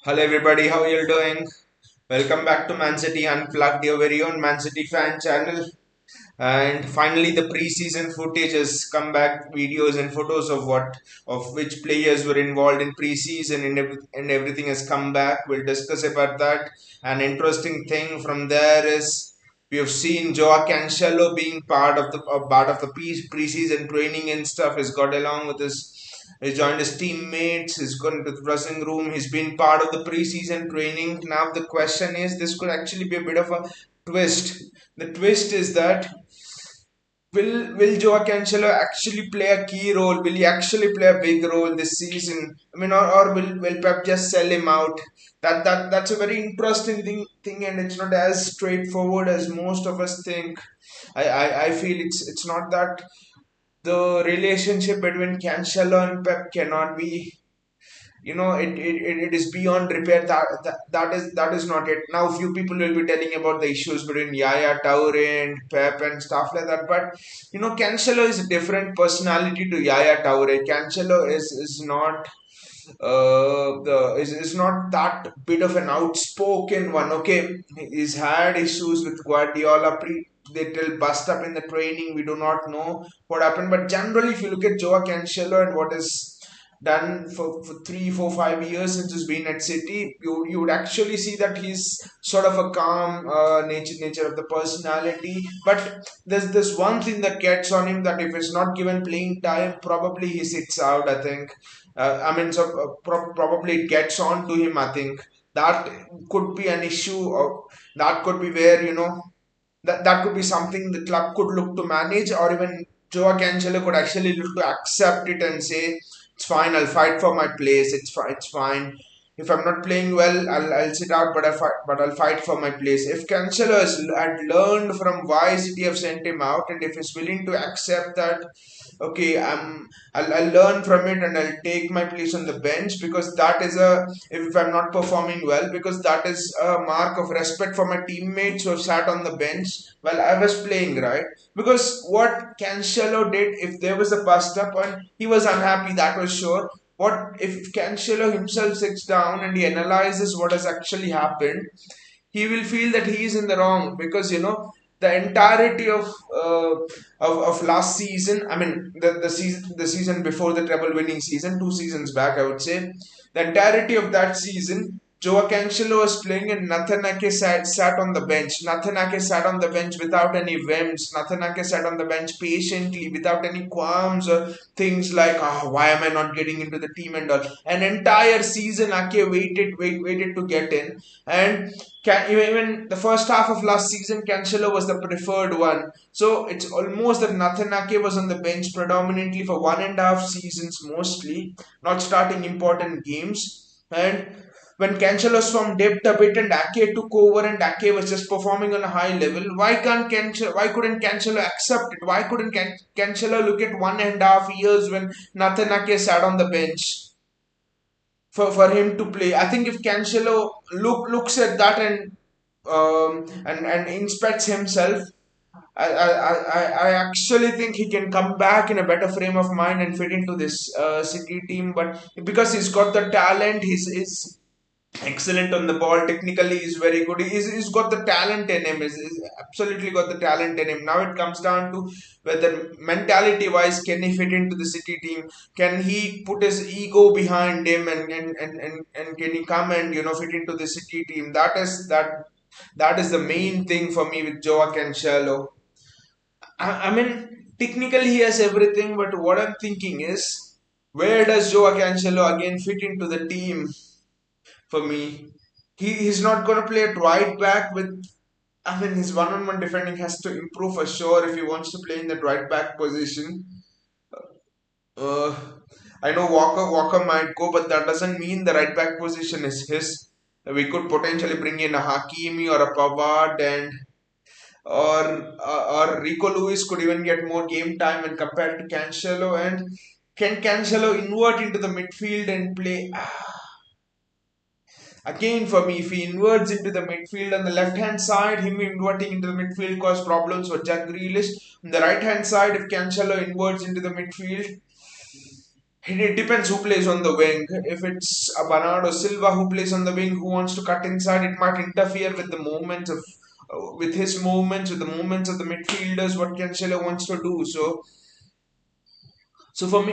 Hello everybody, how are you doing? Welcome back to Man City Unplugged, your very own Man City fan channel. And finally, the pre-season footage has come back, videos and photos of which players were involved in pre-season and everything has come back. We'll discuss about that. An interesting thing from there is we have seen Joao Cancelo being part of the pre-season training and stuff. He's got along with his. He's joined his teammates. He's gone to the dressing room. He's been part of the pre-season training. Now the question is, this could actually be a bit of a twist. The twist is that will Joao Cancelo actually play a key role? Will he actually play a big role this season? I mean, or will Pep just sell him out? That's a very interesting thing, and it's not as straightforward as most of us think. I feel it's not that the relationship between Cancelo and Pep cannot be, it is beyond repair. That is not it. Now few people will be telling about the issues between Yaya Toure and Pep and stuff like that, but Cancelo is a different personality to Yaya Toure. Cancelo is not is not that bit of an outspoken one. Okay, he's had issues with Guardiola they till bust up in the training. We do not know what happened, but generally if you look at Joao Cancelo and what is done for 3 4 5 years since he's been at City, you would actually see that he's sort of a calm nature of the personality. But there's this one thing that gets on him, that if he's not given playing time, probably he sits out, I think. I mean, so probably it gets on to him. I think that could be an issue, or that could be where that could be something the club could look to manage, or even Joao Cancelo could actually look to accept it and say, "It's fine. I'll fight for my place. It's fine. It's fine. If I'm not playing well, I'll sit out, but I'll fight for my place." If Cancelo had learned from why City have sent him out, and if he's willing to accept that, okay, I'll learn from it and I'll take my place on the bench, because that is a if I'm not performing well, because that is a mark of respect for my teammates who have sat on the bench while I was playing, right? Because what Cancelo did, if there was a bust up and he was unhappy, that was sure. What if Cancelo himself sits down and he analyzes what has actually happened? He will feel that he is in the wrong, because the entirety of last season. I mean, the season before the treble winning season, 2 seasons back, I would say, the entirety of that season, Joao Cancelo was playing and Nathanake sat on the bench. Nathanake sat on the bench without any whims. Nathanake sat on the bench patiently without any qualms or things like, why am I not getting into the team and all. An entire season Ake waited to get in. And even the first half of last season, Cancelo was the preferred one. So it's almost that Nathanake was on the bench predominantly for 1.5 seasons mostly, not starting important games. And when Cancelo's form dipped a bit and Ake took over and Ake was just performing on a high level, why couldn't Cancelo accept it? Why couldn't Cancelo look at 1.5 years when Nathanake sat on the bench for him to play? I think if Cancelo looks at that and inspects himself, I actually think he can come back in a better frame of mind and fit into this City team. But because he's got the talent, he's excellent on the ball. Technically, he's very good. He's got the talent in him. He's absolutely got the talent in him. Now it comes down to whether mentality wise, can he fit into the City team? Can he put his ego behind him, and can he come and fit into the City team? That is the main thing for me with Joao Cancelo. I mean, technically he has everything, but what I'm thinking is, where does Joao Cancelo again fit into the team? For me, he's not going to play at right back with. I mean, his one-on-one defending has to improve for sure if he wants to play in that right back position. Uh, I know Walker might go, but that doesn't mean the right back position is his. We could potentially bring in a Hakimi or a Pavard, and or Rico Lewis could even get more game time when compared to Cancelo. And can Cancelo invert into the midfield and play? Again, for me, if he inverts into the midfield on the left hand side, him inverting into the midfield cause problems for Jack Grealish. On the right hand side, if Cancelo inverts into the midfield, It depends who plays on the wing. If it's a Bernardo Silva who plays on the wing, who wants to cut inside, it might interfere with the movements of, with his movements, with the movements of the midfielders. What Cancelo wants to do. So for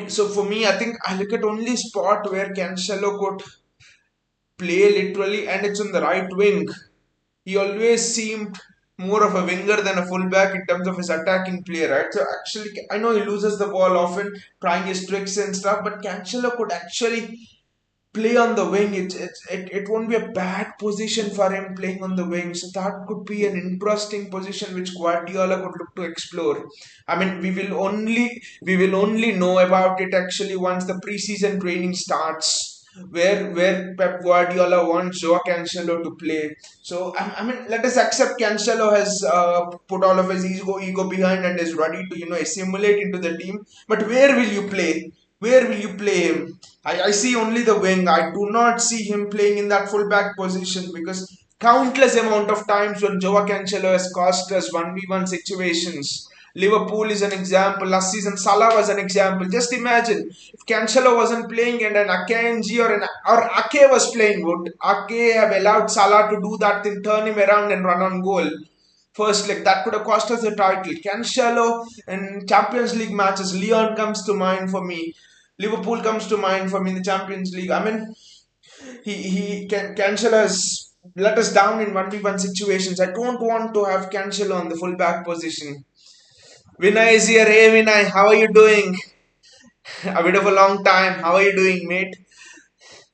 me, I think I look at only spot where Cancelo could play literally, and it's on the right wing. He always seemed more of a winger than a fullback in terms of his attacking play, right? So actually, I know he loses the ball often, trying his tricks and stuff, but Cancelo could actually play on the wing. It won't be a bad position for him playing on the wing. So that could be an interesting position which Guardiola could look to explore. I mean, we will only know about it actually once the preseason training starts. Where Pep Guardiola wants Joao Cancelo to play. So I mean, let us accept Cancelo has put all of his ego behind and is ready to assimilate into the team. But where will you play? Where will you play him? I see only the wing. I do not see him playing in that fullback position because countless amount of times when Joao Cancelo has cost us 1v1 situations. Liverpool is an example. Last season, Salah was an example. Just imagine if Cancelo wasn't playing and an Akanji or Ake was playing, would Ake have allowed Salah to do that thing, turn him around and run on goal? First leg that could have cost us the title. Cancelo in Champions League matches, Leon comes to mind for me. Liverpool comes to mind for me in the Champions League. I mean, Cancelo has let us down in 1v1 situations. I don't want to have Cancelo on the full back position. Vinay is here. Hey Vinay, how are you doing? A bit of a long time. How are you doing, mate?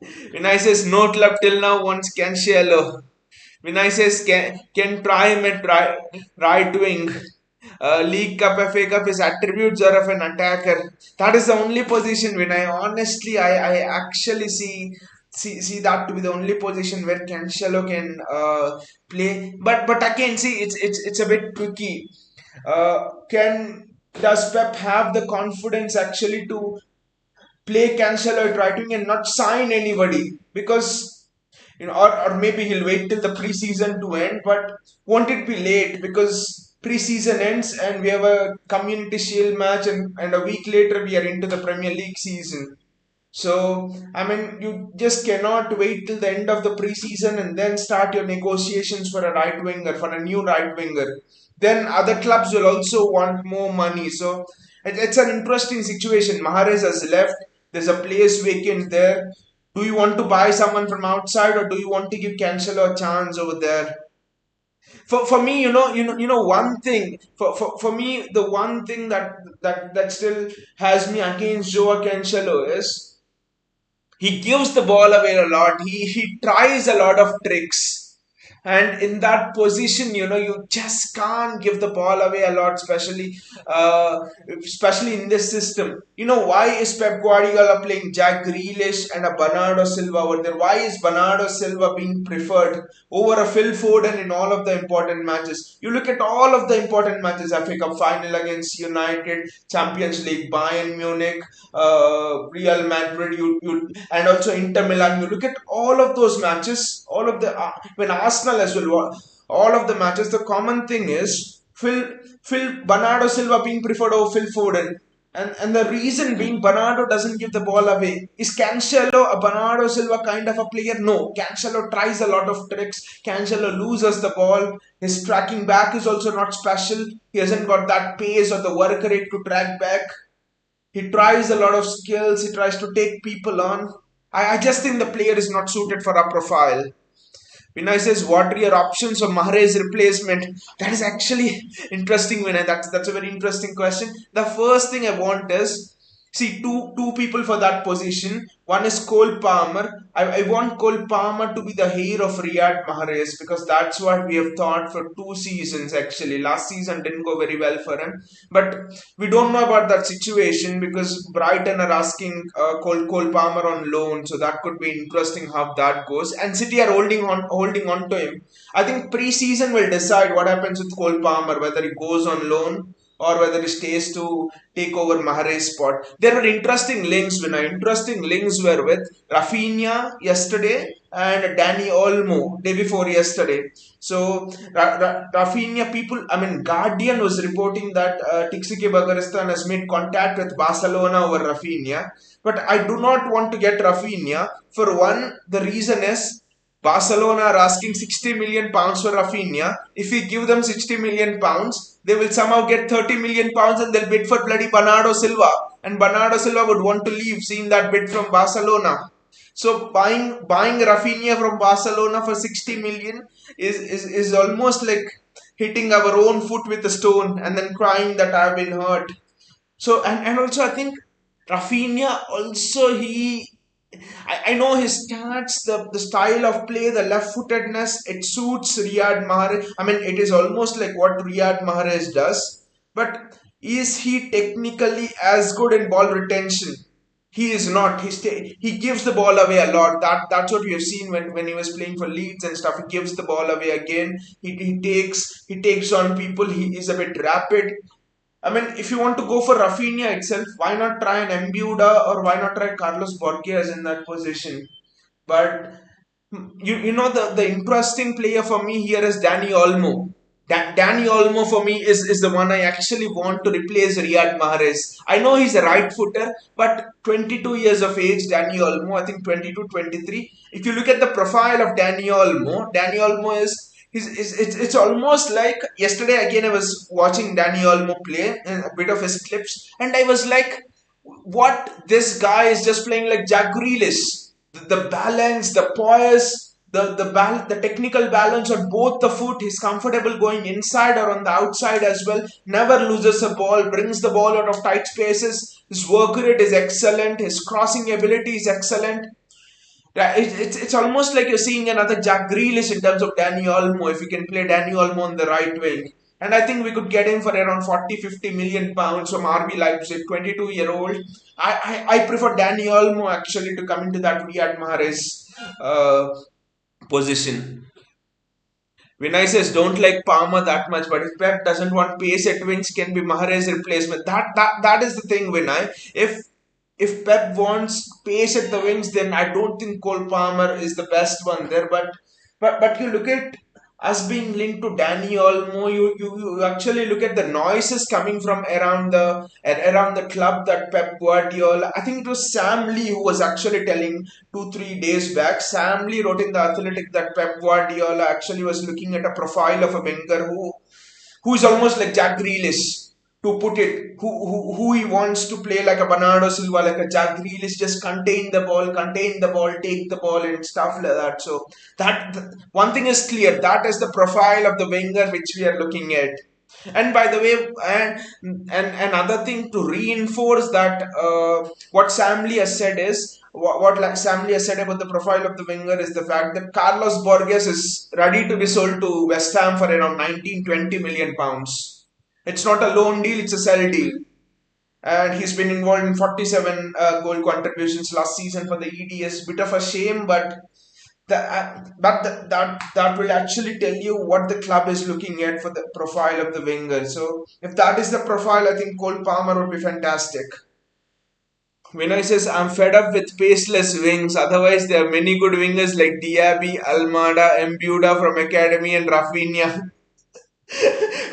Vinay says no club till now wants Cancelo. Vinay says can try him at right wing. League Cup, FA Cup, his attributes are of an attacker. That is the only position when I actually see that to be the only position where Cancelo can play. But again, see, it's a bit tricky. Can does Pep have the confidence actually to play Cancelo at right wing and not sign anybody? Because or maybe he'll wait till the preseason to end, but won't it be late because preseason ends and we have a community shield match, and a week later we are into the Premier League season. So, I mean, you just cannot wait till the end of the preseason and then start your negotiations for a right winger, for a new right winger. Then other clubs will also want more money. So, it's an interesting situation. Mahrez has left. There's a place vacant there. Do you want to buy someone from outside, or do you want to give Cancelo a chance over there? For me, one thing for me, the one thing that still has me against Joao Cancelo is he gives the ball away a lot. He tries a lot of tricks. And in that position, you just can't give the ball away a lot, especially in this system. Why is Pep Guardiola playing Jack Grealish and a Bernardo Silva over there? Why is Bernardo Silva being preferred over a Phil Foden in all of the important matches? You look at all of the important matches: FA Cup final against United, Champions League, Bayern Munich, Real Madrid, and also Inter Milan. You look at all of those matches, all of the when Arsenal as well, all of the matches. The common thing is Phil Bernardo Silva being preferred over Phil Foden. And the reason being Bernardo doesn't give the ball away. Is Cancelo a Bernardo Silva kind of a player? No. Cancelo tries a lot of tricks. Cancelo loses the ball. His tracking back is also not special. He hasn't got that pace or the work rate to track back. He tries a lot of skills. He tries to take people on. I just think the player is not suited for our profile. Vinay says, what are your options for Mahrez replacement? That is actually interesting, Vinay. That's a very interesting question. The first thing I want is see two people for that position. One is Cole Palmer. I want Cole Palmer to be the heir of Riyad Mahrez because that's what we have thought for 2 seasons actually. Last season didn't go very well for him. But we don't know about that situation because Brighton are asking Cole Palmer on loan. So that could be interesting how that goes. And City are holding on to him. I think pre-season will decide what happens with Cole Palmer, whether he goes on loan or whether he stays to take over Mahrez's spot. There were interesting links, Vinay. Interesting links were with Rapinha yesterday and Danny Olmo day before yesterday. So Rapinha people, I mean, Guardian was reporting that Tixike Bagaristan has made contact with Barcelona over Rapinha. But I do not want to get Rapinha. For one, the reason is Barcelona are asking 60 million pounds for Rapinha. If we give them 60 million pounds, they will somehow get 30 million pounds and they'll bid for bloody Bernardo Silva. And Bernardo Silva would want to leave, seeing that bid from Barcelona. So buying Rapinha from Barcelona for 60 million is almost like hitting our own foot with a stone and then crying that I've been hurt. So and also I think Rafinha also I know his stats, the style of play, the left footedness, it suits Riyad Mahrez. I mean, it is almost like what Riyad Mahrez does. But is he technically as good in ball retention? He is not. He gives the ball away a lot. That's what we have seen when he was playing for Leeds and stuff. He gives the ball away again. He takes on people. He is a bit rapid. I mean, if you want to go for Rafinha itself, why not try an Embuda or why not try Carlos Borges in that position? But you know the interesting player for me here is Danny Olmo. Danny Olmo for me is the one I actually want to replace Riyad Mahrez. I know he's a right footer, but 22 years of age, Danny Olmo, I think 22, 23. If you look at the profile of Danny Olmo it's almost like yesterday again I was watching Danny Olmo play and a bit of his clips and I was like, what, this guy is just playing like Jack Grealish. The balance, the poise, the technical balance on both the foot. He's comfortable going inside or on the outside as well. Never loses a ball, brings the ball out of tight spaces. His work rate is excellent. His crossing ability is excellent. Yeah, it's almost like you're seeing another Jack Grealish in terms of Danny Olmo if you can play Danny Olmo on the right wing. And I think we could get him for around 40, 50 million pounds from RB Leipzig, 22-year-old. I prefer Danny Olmo actually to come into that Riyad Mahrez position. Vinay says don't like Palmer that much, but if Pep doesn't want pace at wings, can be Mahrez replacement. That is the thing, Vinay. If Pep wants pace at the wings, then I don't think Cole Palmer is the best one there. But you look at us being linked to Danny Olmo, you actually look at the noises coming from around the club that Pep Guardiola. I think it was Sam Lee who was actually telling 2 3 days back. Sam Lee wrote in the Athletic that Pep Guardiola actually was looking at a profile of a winger who is almost like Jack Grealish, to put it, who he wants to play like a Bernardo Silva, like a Jack Grealish, just contain the ball, take the ball and stuff like that. So one thing is clear, that is the profile of the winger which we are looking at. And by the way, and another thing to reinforce that what Sam Lee has said is what like Sam Lee has said about the profile of the winger is the fact that Carlos Borges is ready to be sold to West Ham for around 19-20 million pounds. It's not a loan deal, it's a sell deal. And he's been involved in 47 goal contributions last season for the EDS. Bit of a shame, but that will actually tell you what the club is looking at for the profile of the winger. So if that is the profile, I think Cole Palmer would be fantastic. Vinay says, I'm fed up with paceless wings. Otherwise, there are many good wingers like Diaby, Almada, Embuda from Academy, and Rafinha.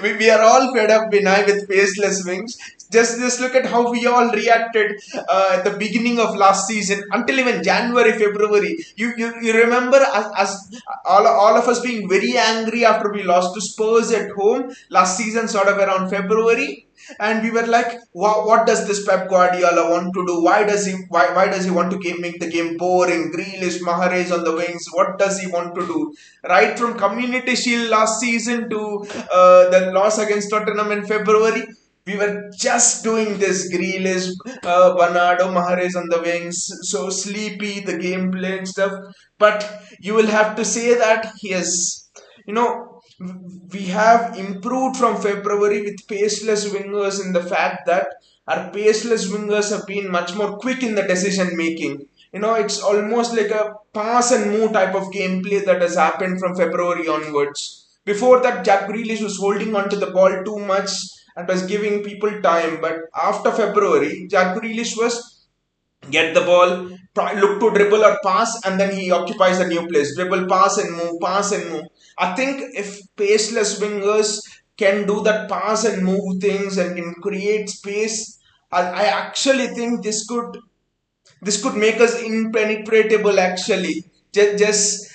We are all fed up, Vinay, with faceless wings. Just look at how we all reacted at the beginning of last season until even January, February. You remember us all of us being very angry after we lost to Spurs at home last season, sort of around February. And we were like, what does this Pep Guardiola want to do? Why does he want to make the game boring? Grealish, Mahrez on the wings. What does he want to do? Right from Community Shield last season to the loss against Tottenham in February, we were just doing this Grealish, Bernardo, Mahrez on the wings, so sleepy, the gameplay and stuff. But you will have to say that he has, you know, we have improved from February with paceless wingers in the fact that our paceless wingers have been much more quick in the decision making. It's almost like a pass and move type of gameplay that has happened from February onwards. Before that, Jack Grealish was holding on to the ball too much and was giving people time. But after February, Jack Grealish was get the ball, look to dribble or pass, and then he occupies a new place. Dribble, pass and move, pass and move. I think if paceless wingers can do that pass and move things and can create space, I actually think this could make us impenetrable actually. Just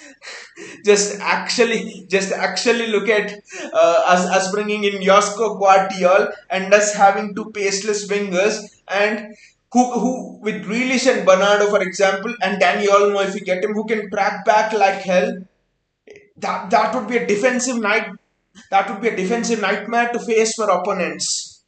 actually look at us bringing in Josko Guardiol and us having two paceless wingers, and who with Grealish and Bernardo, for example, and Danny Olmo, if you get him, who can track back like hell. That would be a defensive night. That would be a defensive nightmare to face for opponents.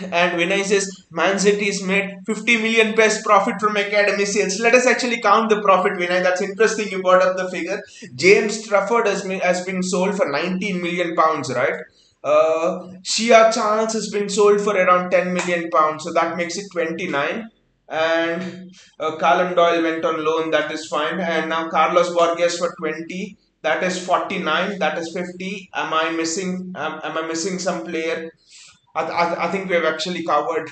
And Vinay says Man City's made 50 million best profit from academy sales. Let us actually count the profit, Vinay. That's interesting. You brought up the figure. James Trafford has been sold for 19 million pounds, right? Shia Charles has been sold for around 10 million pounds, so that makes it 29. And Callum Doyle went on loan, that is fine. And now Carlos Borges for 20, that is 49, that is 50. Am I missing some player? I think we have actually covered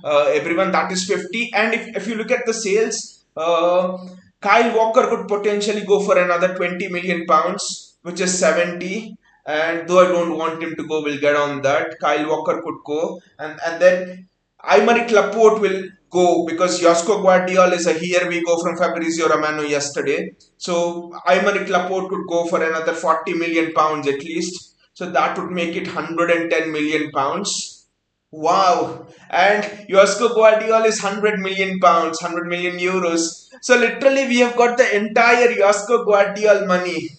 everyone. That is 50. And if you look at the sales, Kyle Walker could potentially go for another 20 million pounds, which is 70. And though I don't want him to go, we'll get on that. Kyle Walker could go. And then Aymeric Laporte will go because Josko Guardiol is a here we go from Fabrizio Romano yesterday. So Aymeric Laporte could go for another 40 million pounds at least. So that would make it 110 million pounds. Wow. And Josko Guardiol is 100 million pounds, 100 million euros. So literally we have got the entire Josko Guardiol money.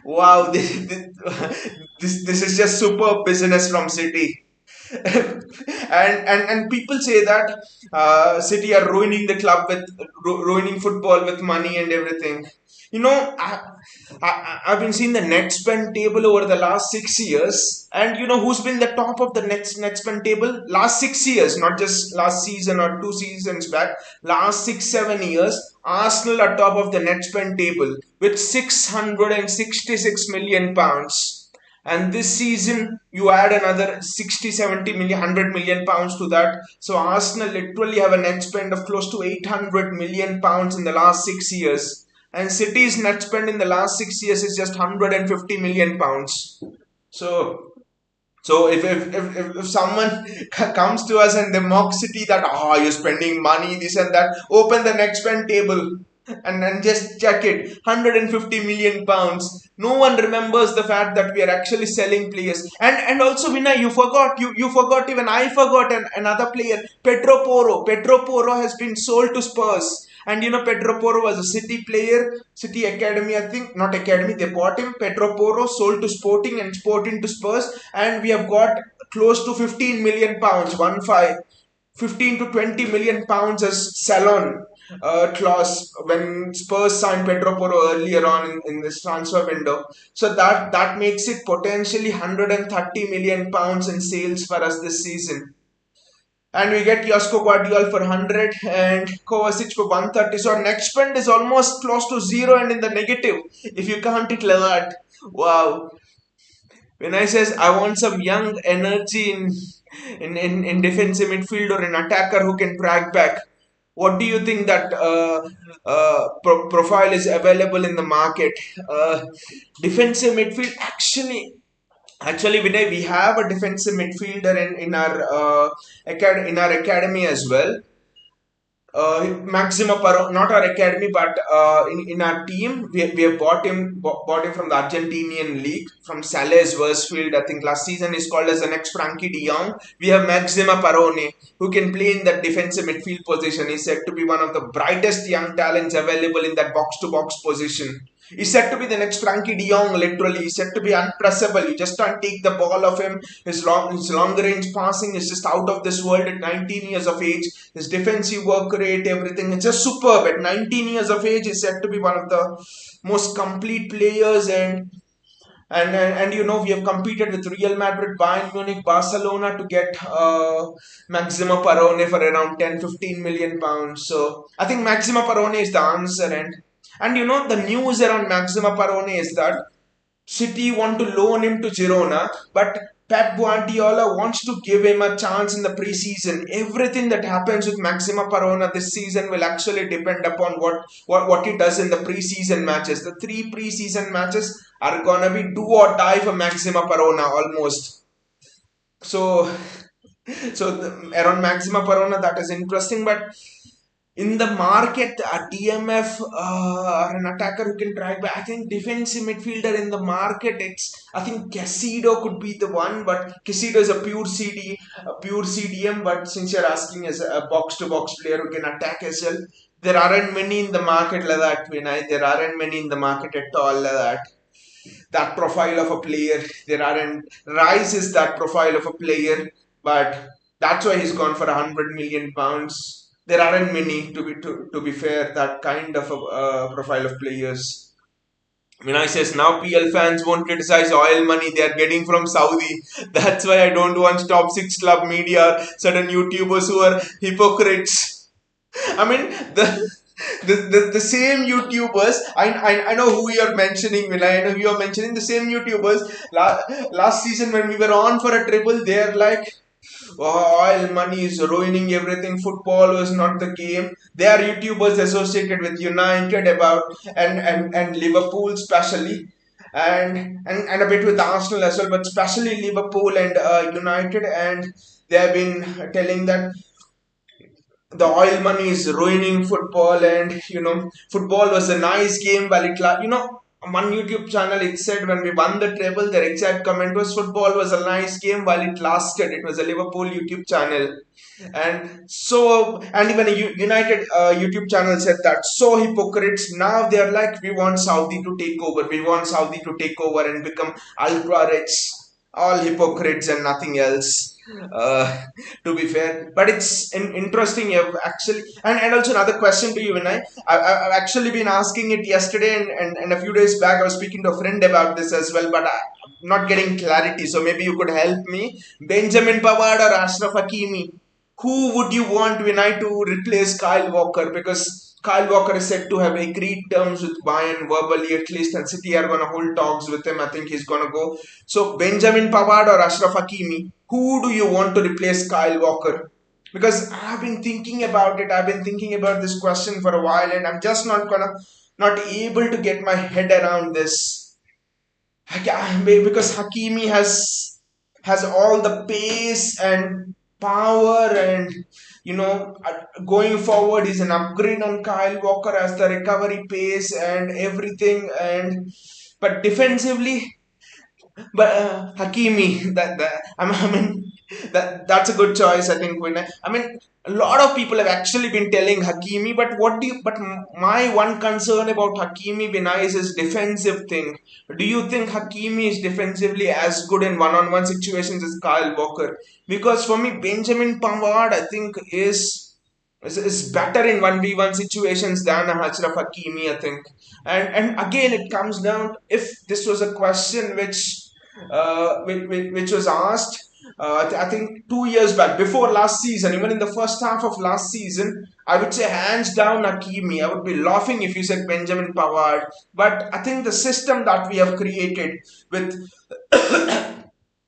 Wow, this is just superb business from City. And people say that City are ruining the club with ruining football with money and everything. I've been seeing the net spend table over the last 6 years, and you know who's been the top of the net spend table last 6 years, not just last season or 2 seasons back. Last 6 7 years, Arsenal are top of the net spend table with 666 million pounds. And this season you add another 60 70 million 100 million pounds to that, so Arsenal literally have a net spend of close to 800 million pounds in the last 6 years, and City's net spend in the last 6 years is just 150 million pounds. So if someone comes to us and they mock City that you're spending money this and that, open the next spend table and just check it, 150 million pounds. No one remembers the fact that we are actually selling players. And also Vinay, you forgot, even I forgot another player, Pedro Porro. Pedro Porro has been sold to Spurs. And you know, Pedro Porro was a City player, City Academy, I think, not Academy, they bought him. Pedro Porro sold to Sporting and Sporting to Spurs, and we have got close to 15 million pounds, 1 5, 15 to 20 million pounds as Salon clause when Spurs signed Pedro Porro earlier on in this transfer window. So that makes it potentially 130 million pounds in sales for us this season. And we get Josko Guardiol for 100 and Kovacic for 130. So our next spend is almost close to zero and in the negative if you count it like that. Wow. When I says I want some young energy in defensive midfield or an attacker who can track back, what do you think that profile is available in the market? Defensive midfield, actually, Vinay, we have a defensive midfielder in our in our academy as well. Maxima Paro, not our academy, but in our team, we have bought him from the Argentinian league, from Sales Versfield. I think last season is called as the next Frankie de Jong. We have Maxima Parone, who can play in that defensive midfield position. He's said to be one of the brightest young talents available in that box to box position. He's said to be the next Frankie de Jong, literally. He's said to be unpressable. You just can't take the ball off him. His long range passing is just out of this world at 19 years of age. His defensive work rate, everything, it's just superb. At 19 years of age, he's said to be one of the most complete players. And you know, we have competed with Real Madrid, Bayern Munich, Barcelona to get Maxima Parone for around 10 15 million pounds. So I think Maxima Parone is the answer. And you know, the news around Maxima Parone is that City want to loan him to Girona, but Pep Guardiola wants to give him a chance in the preseason. Everything that happens with Maxima Parona this season will actually depend upon what he does in the preseason matches. The three preseason matches are gonna be do or die for Maxima Parona almost. So around Maxima Parona, that is interesting. But in the market, a DMF or an attacker who can drive back. I think defensive midfielder in the market, I think Casido could be the one, but Casido is a pure pure CDM. But since you're asking as a box to box player who can attack as well, there aren't many in the market like that, Vinay. There aren't many in the market at all like that profile of a player. There aren't. Rice is that profile of a player, but that's why he's gone for £100 million. There aren't many, to be fair, that kind of a profile of players. Vinay says now PL fans won't criticize oil money they are getting from Saudi. That's why I don't want top six club media, certain YouTubers who are hypocrites. I mean, the same YouTubers, I know who you're mentioning, Vinay. I know you're mentioning the same YouTubers. Last season when we were on for a triple, they're like, oh, oil money is ruining everything. Football was not the game. They are YouTubers associated with United about and Liverpool especially. And a bit with Arsenal as well, but especially Liverpool and United, and they have been telling that the oil money is ruining football, and football was a nice game while on one YouTube channel it said when we won the treble, their exact comment was football was a nice game while it lasted. It was a Liverpool YouTube channel. And even a United YouTube channel said that. So hypocrites, now they're like, we want Saudi to take over, we want Saudi to take over and become ultra rich. All hypocrites and nothing else, to be fair. But it's interesting. You've actually, and also another question to you, Vinay. I've actually been asking it yesterday, and a few days back I was speaking to a friend about this as well, but I'm not getting clarity. So maybe you could help me. Benjamin Pavard or Ashraf Hakimi? Who would you want, Vinay, to replace Kyle Walker? Because Kyle Walker is said to have agreed terms with Bayern verbally at least, and City are going to hold talks with him. I think he's going to go. So Benjamin Pavard or Ashraf Hakimi, who do you want to replace Kyle Walker? Because I've been thinking about it. I've been thinking about this question for a while, and I'm just not able to get my head around this. Because Hakimi has all the pace and power, and going forward is an upgrade on Kyle Walker as the recovery pace and everything, and but defensively, but Hakimi, I mean, that's a good choice. I think I mean, a lot of people have actually been telling Hakimi, but what do you? But my one concern about Hakimi, Vinay, is his defensive thing. Do you think Hakimi is defensively as good in one-on-one situations as Kyle Walker? Because for me, Benjamin Pavard, I think is better in 1v1 situations than a Achraf Hakimi, I think. And again, it comes down, if this was a question which was asked, I think 2 years back, before last season, even in the first half of last season, I would say hands down Hakimi. I would be laughing if you said Benjamin Pavard. But I think the system that we have created with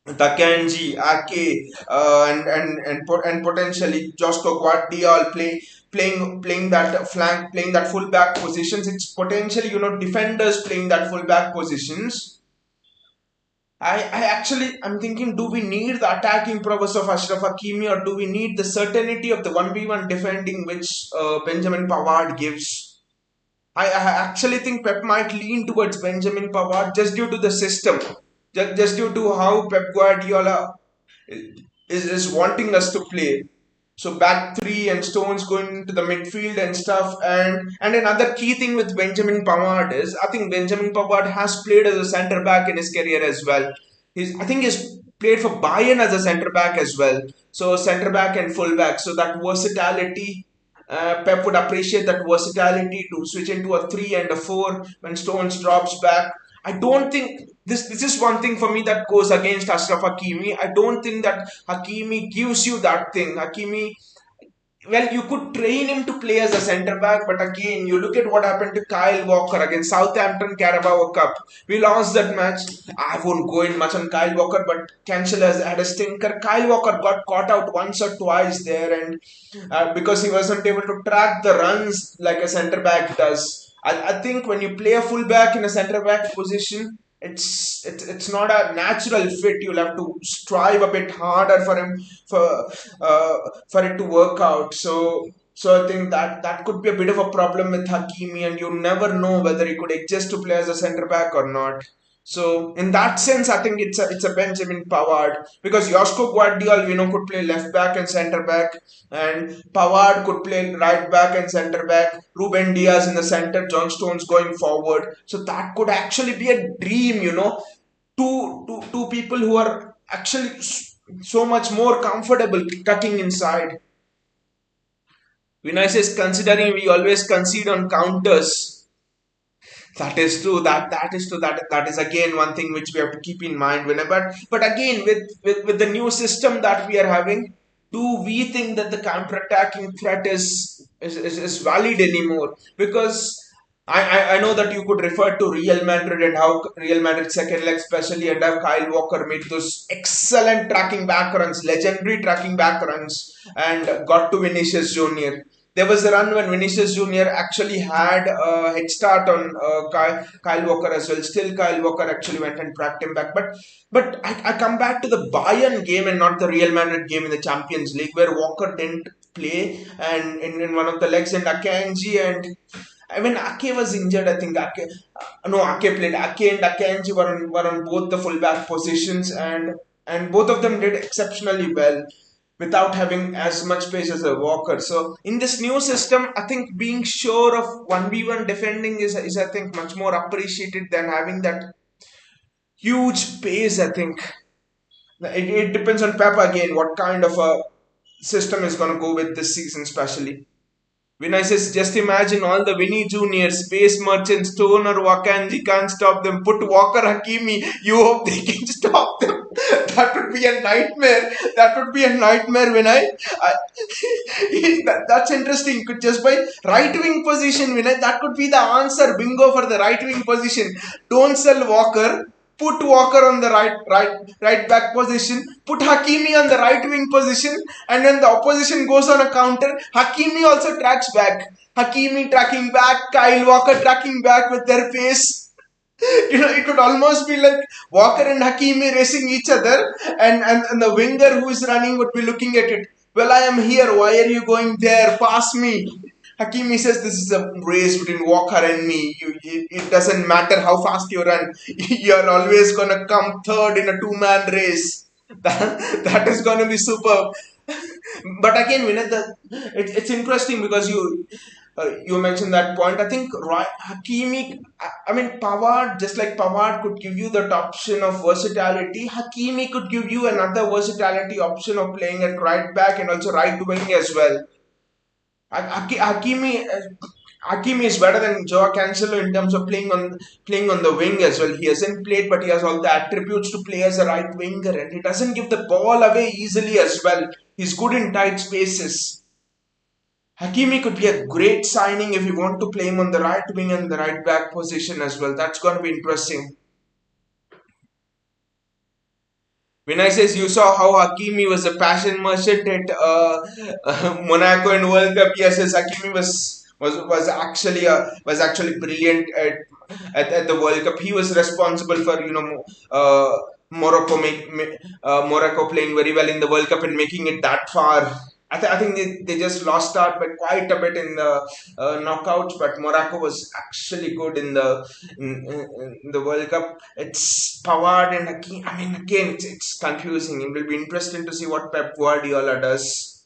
Takanji, Ake, and potentially Josko Guardiola playing that flank, playing that full back positions. It's potentially defenders playing that full back positions. I'm thinking, do we need the attacking prowess of Ashraf Hakimi, or do we need the certainty of the 1v1 defending which Benjamin Pavard gives? I actually think Pep might lean towards Benjamin Pavard just due to the system, just due to how Pep Guardiola is wanting us to play. So back three and Stones going into the midfield and stuff. And another key thing with Benjamin Pavard is, I think Benjamin Pavard has played as a centre back in his career as well. I think he's played for Bayern as a centre back as well. So centre back and full back. So that versatility, Pep would appreciate that versatility to switch into a 3 and a 4 when Stones drops back. I don't think this is one thing for me that goes against Ashraf Hakimi. I don't think that Hakimi gives you that thing. Hakimi well, you could train him to play as a centre back, but again, you look at what happened to Kyle Walker against Southampton Carabao Cup. We lost that match. I won't go in much on Kyle Walker, but Cancelo has had a stinker. Kyle Walker got caught out once or twice there, and because he wasn't able to track the runs like a centre back does. I think when you play a full back in a centre back position, it's not a natural fit. You'll have to strive a bit harder for him uh, for it to work out. So I think that could be a bit of a problem with Hakimi, and you never know whether he could adjust to play as a centre back or not. So in that sense, I think it's a Benjamin Pavard, because Josko Guardiola, could play left back and centre back, and Pavard could play right back and centre back. Ruben Diaz in the centre, John Stones going forward. So that could actually be a dream, two people who are actually so much more comfortable tucking inside. Vinicius, considering we always concede on counters. That is true. That is true. That is again one thing which we have to keep in mind whenever. But again, with the new system that we are having, do we think that the counter-attacking threat is valid anymore? Because I know that you could refer to Real Madrid and how Real Madrid second leg especially, and how Kyle Walker made those excellent tracking back runs, legendary tracking back runs, and got to Vinicius Junior. There was a run when Vinicius Junior actually had a head start on Kyle Walker as well. Still, Kyle Walker actually went and tracked him back. But I come back to the Bayern game and not the Real Madrid game in the Champions League, where Walker didn't play, and in one of the legs, and Akanji and when Ake was injured, I think Ake played. Ake and Akanji were on both the fullback positions, and both of them did exceptionally well without having as much space as a Walker. So in this new system, I think being sure of 1v1 defending is I think much more appreciated than having that huge pace. I think it depends on Pep again what kind of a system is going to go with this season, especially. Vinay says, just imagine all the Vinny Juniors, Space Merchants, Stoner, Wakanji can't stop them. Put Walker Hakimi, you hope they can stop them. That would be a nightmare. That would be a nightmare, Vinay. That's interesting. Could just by right wing position, Vinay, that could be the answer. Bingo for the right wing position. Don't sell Walker. Put Walker on the right back position. Put Hakimi on the right wing position, and when the opposition goes on a counter, Hakimi also tracks back. Hakimi tracking back, Kyle Walker tracking back with their pace. It would almost be like Walker and Hakimi racing each other, and the winger who is running would be looking at it. Well, I am here. Why are you going there? Pass me. Hakimi says this is a race between Walker and me. It doesn't matter how fast you run. You're always going to come third in a two-man race. That is going to be superb. But again, Vinay, it's interesting because you mentioned that point. I think Hakimi, I mean, Pavard, just like Pavard could give you that option of versatility, Hakimi could give you another versatility option of playing at right back and also right wing as well. Hakimi, Hakimi is better than Joao Cancelo in terms of playing on the wing as well. He hasn't played, but he has all the attributes to play as a right winger, and he doesn't give the ball away easily as well. He's good in tight spaces. Hakimi could be a great signing if you want to play him on the right wing and the right back position as well. That's going to be interesting. Vinay says you saw how Hakimi was a passion merchant at Monaco and World Cup. Yes, yes, Hakimi was actually brilliant at the World Cup. He was responsible for Morocco playing very well in the World Cup and making it that far. I think they just lost out by quite a bit in the knockouts, but Morocco was actually good in the World Cup. It's Pavard and Hakim. I mean, again, it's confusing. It will be interesting to see what Pep Guardiola does.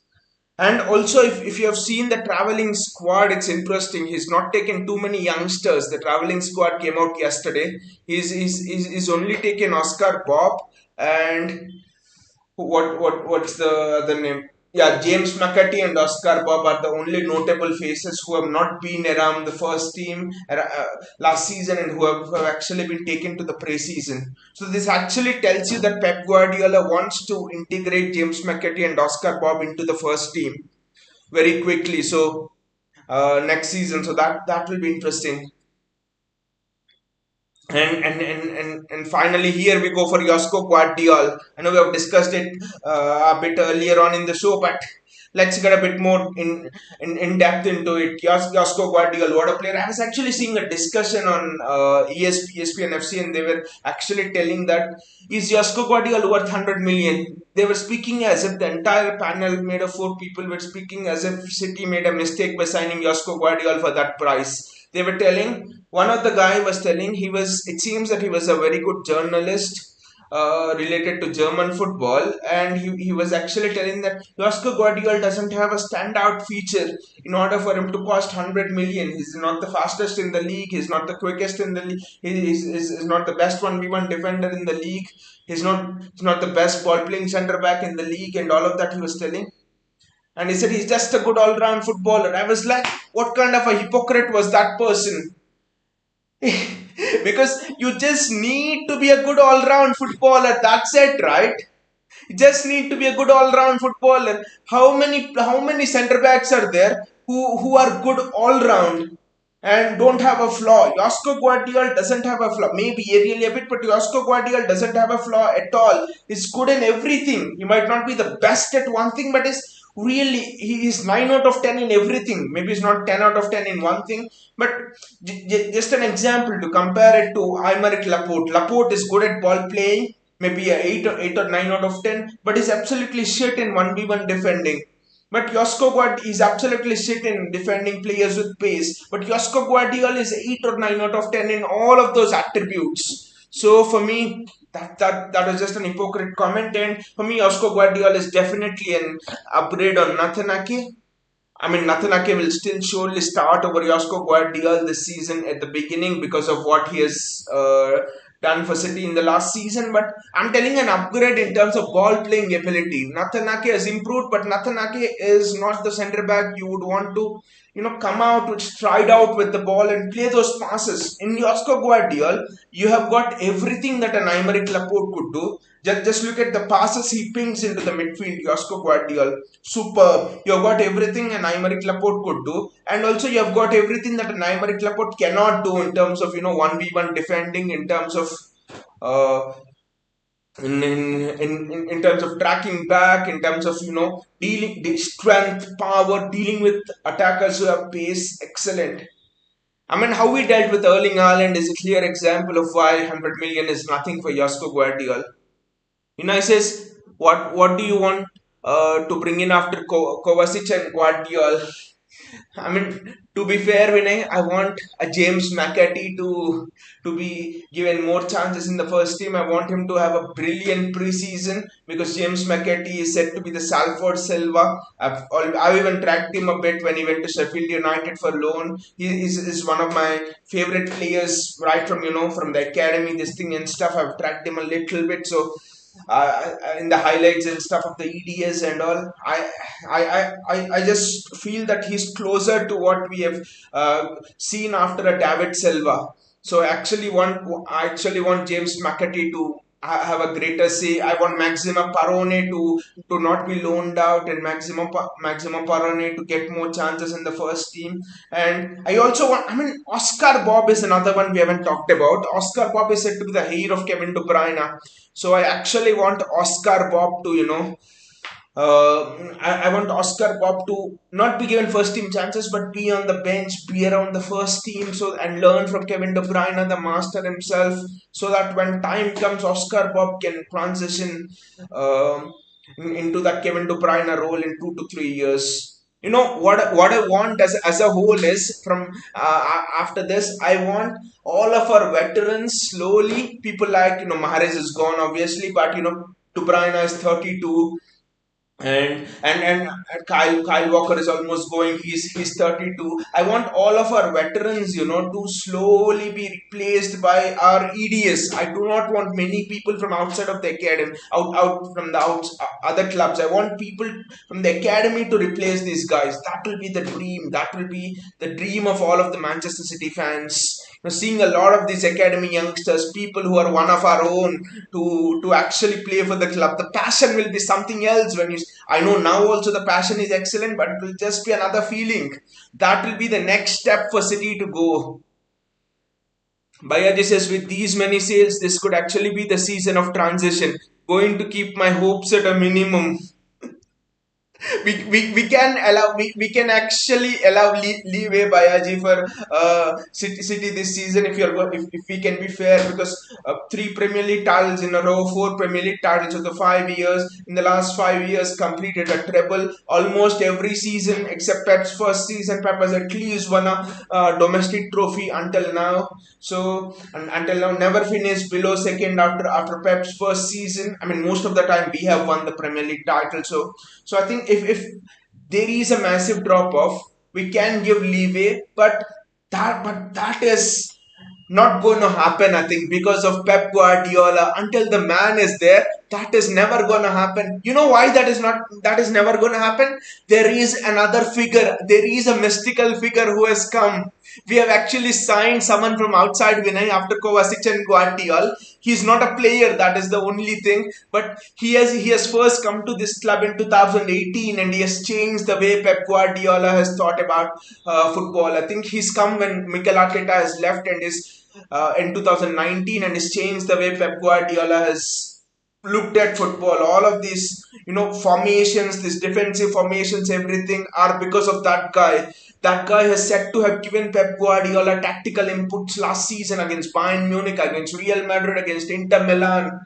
And also, if you have seen the traveling squad, it's interesting. He's not taken too many youngsters. The traveling squad came out yesterday. He's only taken Oscar Bob and what's the other name? Yeah, James McAtee and Oscar Bob are the only notable faces who have not been around the first team last season and who have actually been taken to the preseason. So this actually tells you that Pep Guardiola wants to integrate James McAtee and Oscar Bob into the first team, very quickly. So next season, so that will be interesting. And finally, here we go for Josko Guardiol. I know we have discussed it a bit earlier on in the show, but let's get a bit more in depth into it. Josko Guardiol, what a player! I was actually seeing a discussion on ESPN FC, and they were actually telling that is Josko Guardiol worth 100 million? They were speaking as if the entire panel made of four people were speaking as if City made a mistake by signing Josko Guardiol for that price. They were telling, one of the guy was telling, he was, it seems that he was a very good journalist related to German football, and he was actually telling that Josko Guardiola doesn't have a standout feature in order for him to cost 100 million. He's not the fastest in the league, he's not the quickest in the league, he's not the best 1v1 defender in the league, he's not the best ball playing centre back in the league, and all of that he was telling. And he said he's just a good all round footballer. I was like, what kind of a hypocrite was that person? Because you just need to be a good all round footballer. That's it, right? You just need to be a good all round footballer. How many centre backs are there who are good all round and don't have a flaw? Josko Guardiola doesn't have a flaw. Maybe really a bit, but Josko Guardiola doesn't have a flaw at all. He's good in everything. He might not be the best at one thing, but he is 9 out of 10 in everything. Maybe he's not 10 out of 10 in one thing, but just an example to compare it to Aymeric Laporte. Laporte is good at ball playing, maybe a 8 or 9 out of 10, but he's absolutely shit in 1v1 defending. But Josko Guard is absolutely shit in defending players with pace. But Josko Guardiola is 8 or 9 out of 10 in all of those attributes. So for me, that was just an hypocrite comment. And for me, Josko Guardiola is definitely an upgrade on Nathan Ake. I mean, Nathan Ake will still surely start over Josko Guardiola this season at the beginning because of what he has done for City in the last season. But I'm telling an upgrade in terms of ball playing ability. Nathan Ake has improved, but Nathan Ake is not the centre back you would want to, come out with stride out with the ball and play those passes. In Josko Guardiola, you have got everything that an Aymeric Laporte could do. Just look at the passes he pings into the midfield, Josko Guardiola. Superb. You've got everything an Aymeric Laporte could do. And also you've got everything that an Aymeric Laporte cannot do in terms of, 1v1 defending, in terms of uh, in terms of tracking back, in terms of dealing the strength, power, dealing with attackers who have pace, excellent. I mean, how we dealt with Erling Haaland is a clear example of why 100 million is nothing for Josko Guardiola. He says, what do you want to bring in after Kovacic and Guardiola? I mean, to be fair, Vinay, I want a James McAtee to be given more chances in the first team. I want him to have a brilliant preseason because James McAtee is said to be the Salford Silva. I've even tracked him a bit when he went to Sheffield United for loan. He is one of my favorite players right from from the academy, this thing and stuff. I've tracked him a little bit, so in the highlights and stuff of the EDS and all, I just feel that he's closer to what we have seen after a David Silva. So I actually want James McAtee to have a greater say. I want Maxima Parone to not be loaned out, and Maxima Parone to get more chances in the first team. And I also want, I mean, Oscar Bob is another one we haven't talked about. Oscar Bob is said to be the heir of Kevin De Bruyne. So I actually want Oscar Bob to, I want Oscar Bob to not be given first team chances, but be on the bench, be around the first team, so and learn from Kevin De Bruyne, the master himself, so that when time comes, Oscar Bob can transition into that Kevin De Bruyne role in 2 to 3 years. What I want as a whole is from after this, I want all of our veterans slowly. People like Mahrez is gone obviously, but De Bruyne is 32, and Kyle Walker is almost going. He's 32. I want all of our veterans, to slowly be replaced by our EDS. I do not want many people from outside of the academy, out from the other clubs. I want people from the academy to replace these guys. That will be the dream. That will be the dream of all of the Manchester City fans. seeing a lot of these academy youngsters, people who are one of our own, to actually play for the club. The passion will be something else when you. I know now also the passion is excellent, but it will just be another feeling. That will be the next step for City to go. Bayaji says, with these many sales, this could actually be the season of transition. Going to keep my hopes at a minimum. We can allow we can actually allow leeway Bayaji for City this season if if we can be fair, because three Premier League titles in a row, four Premier League titles of the 5 years. In the last 5 years, completed a treble almost every season except Pep's first season. Pep has at least won a domestic trophy until now. So until now, never finished below second after Pep's first season. I mean, most of the time we have won the Premier League title. So I think if there is a massive drop off, we can give leeway, but that is not going to happen, I think, because of Pep Guardiola. Until the man is there, that is never going to happen. You know why that is never going to happen? There is another figure, there is a mystical figure who has come. We have actually signed someone from outside Vinay after Kovacic and Guardiola. He's not a player, that is the only thing, but he has first come to this club in 2018, and he has changed the way Pep Guardiola has thought about football. I think he's come when Mikel Arteta has left and is in 2019, and has changed the way Pep Guardiola has looked at football. All of these, formations, these defensive formations, everything are because of that guy. That guy has said to have given Pep Guardiola tactical inputs last season against Bayern Munich, against Real Madrid, against Inter Milan.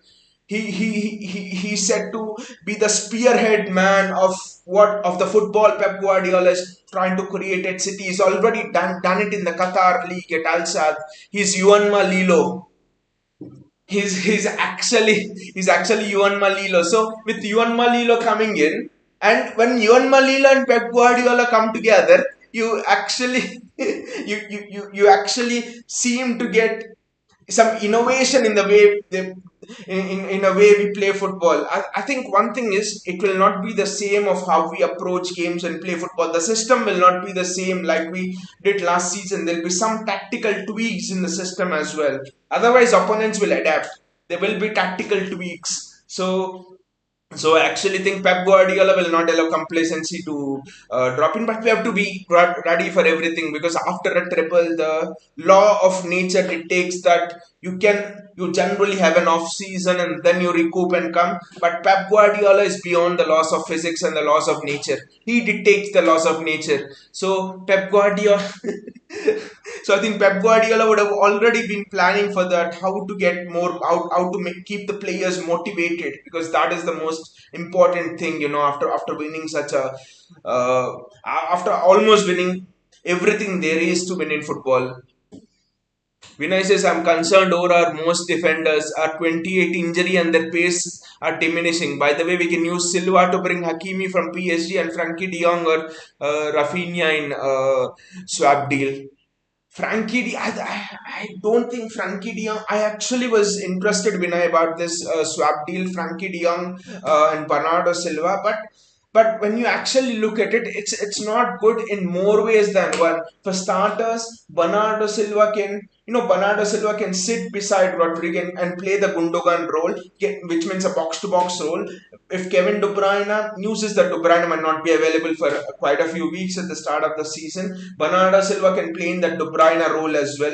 He said to be the spearhead man of the football Pep Guardiola is trying to create at City. He's already done it in the Qatar League at Al Sadd. He's Juan Malilo. He's actually Juan Malilo. So with Juan Malilo coming in, and when Juan Malilo and Pep Guardiola come together, you actually you actually seem to get some innovation in the way in a way we play football. I think one thing is, it will not be the same of how we approach games and play football. The system will not be the same like we did last season. There'll be some tactical tweaks in the system as well. Otherwise, opponents will adapt. There will be tactical tweaks. So I actually think Pep Guardiola will not allow complacency to drop in, but we have to be ready for everything, because after a triple, the law of nature dictates that you generally have an off season and then you recoup and come. But Pep Guardiola is beyond the laws of physics and the laws of nature. He dictates the laws of nature. So Pep Guardiola. So I think Pep Guardiola would have already been planning for that, how to get more, how to keep the players motivated, because that is the most important thing. After winning such a, after almost winning everything there is to win in football. Vinay says, I'm concerned over our most defenders. Our 28 injury and their pace are diminishing. By the way, we can use Silva to bring Hakimi from PSG and Frankie de Jong or Rapinha in swap deal. Frankie D, I don't think Frankie De Jong. I actually was interested, Vinay, about this swap deal, Frankie De Jong and Bernardo Silva. But when you actually look at it, it's not good in more ways than one. For starters, Bernardo Silva can sit beside Rodriguez and play the Gundogan role, which means a box to box role. If Kevin De Bruyne, news is that De Bruyne might not be available for quite a few weeks at the start of the season, Bernardo Silva can play in that De Bruyne role as well.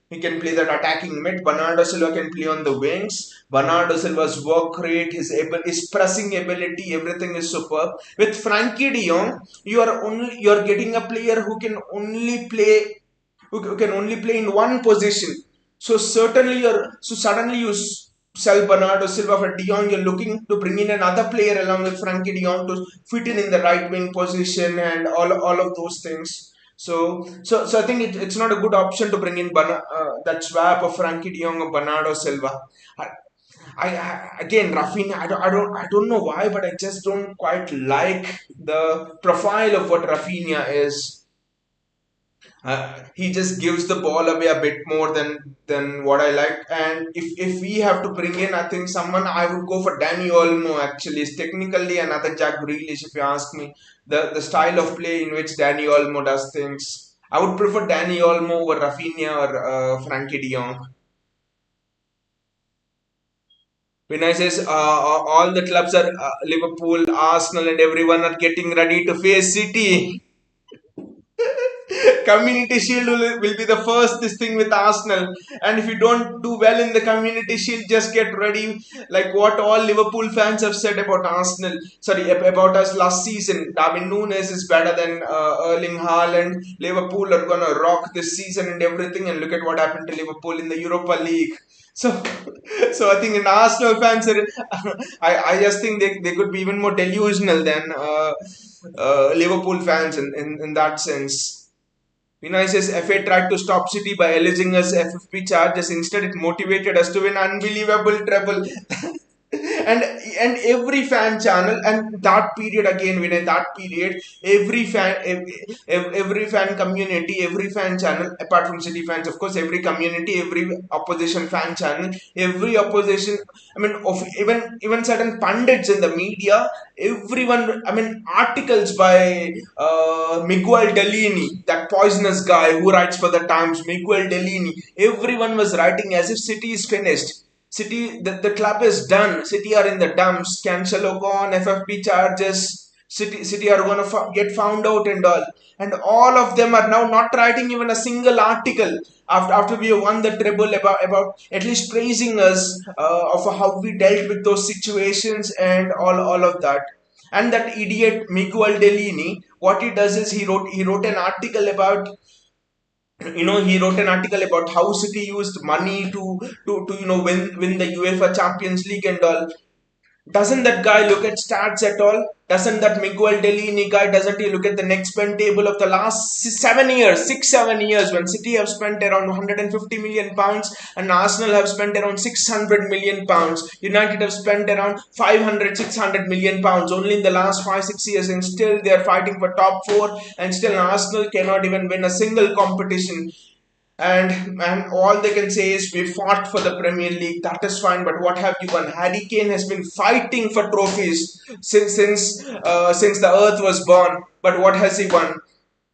He can play that attacking mid. Bernardo Silva can play on the wings. Bernardo Silva's work rate, his pressing ability, everything is superb. With Frankie De Jong, you're getting a player who can only play in one position. So suddenly you sell Bernardo Silva for De Jong. You're looking to bring in another player along with Frankie De Jong to fit in the right wing position and all of those things. So I think it's not a good option to bring in that swap of Frankie De Jong or Bernardo Silva. I, again, Rafinha, I don't know why, but I just don't quite like the profile of what Rafinha is. He just gives the ball away a bit more than what I like. And if we have to bring in, I think someone, I would go for Danny Olmo. Actually, is technically another Jack Grealish, if you ask me. The style of play in which Danny Olmo does things. I would prefer Danny Olmo over Rafinha or Frankie De Jong. Vinay says all the clubs are Liverpool, Arsenal, and everyone are getting ready to face City. Community Shield will be the first this thing with Arsenal, and if you don't do well in the Community Shield, just get ready. Like what all Liverpool fans have said about Arsenal, sorry, about us last season. Darwin Núñez is better than Erling Haaland. Liverpool are gonna rock this season and everything, and look at what happened to Liverpool in the Europa League. So, so I think in Arsenal fans, I just think they could be even more delusional than Liverpool fans in that sense. Vinay says FA tried to stop City by alleging us FFP charges. Instead, it motivated us to win unbelievable treble. And every fan channel and that period again, Vinay, that period, every fan community, every fan channel, apart from City fans, of course, every community, every opposition fan channel, every opposition, I mean, of even certain pundits in the media, everyone, I mean, articles by Miguel Delaney, that poisonous guy who writes for the Times, Miguel Delaney, everyone was writing as if City is finished. City, the club is done. City are in the dumps. Cancelo gone, FFP charges. City are going to get found out and all. And all of them are now not writing even a single article after we won the treble about at least praising us of how we dealt with those situations and all of that. And that idiot Miguel Delaney, what he does is he wrote an article about, he wrote an article about how City used money to win the UEFA Champions League and all. Doesn't that guy look at stats at all? Doesn't that Miguel Delaney guy, doesn't he look at the next spend table of the last 7 years, 7 years, when City have spent around 150 million pounds and Arsenal have spent around 600 million pounds. United have spent around 500, 600 million pounds only in the last 5, 6 years, and still they are fighting for top four, and still Arsenal cannot even win a single competition. And all they can say is we fought for the Premier League. That is fine, but what have you won? Harry Kane has been fighting for trophies since the earth was born. But what has he won?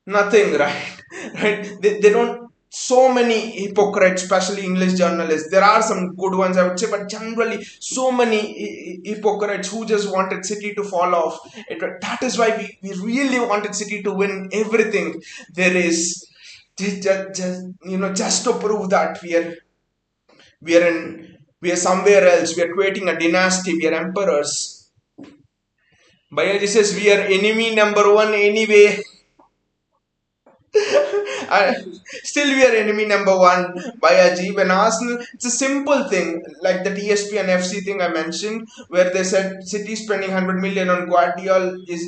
Nothing, right? Right? They don't. So many hypocrites, especially English journalists. There are some good ones, I would say, but generally, so many hypocrites who just wanted City to fall off. That is why we really wanted City to win everything there is. Just to prove that we are somewhere else. We are creating a dynasty. We are emperors. Bayaji says we are enemy number one anyway. Still, we are enemy number one by Ajib and Arsenal. It's a simple thing, like the TSP and FC thing I mentioned, where they said City spending 100 million on Guardiola is.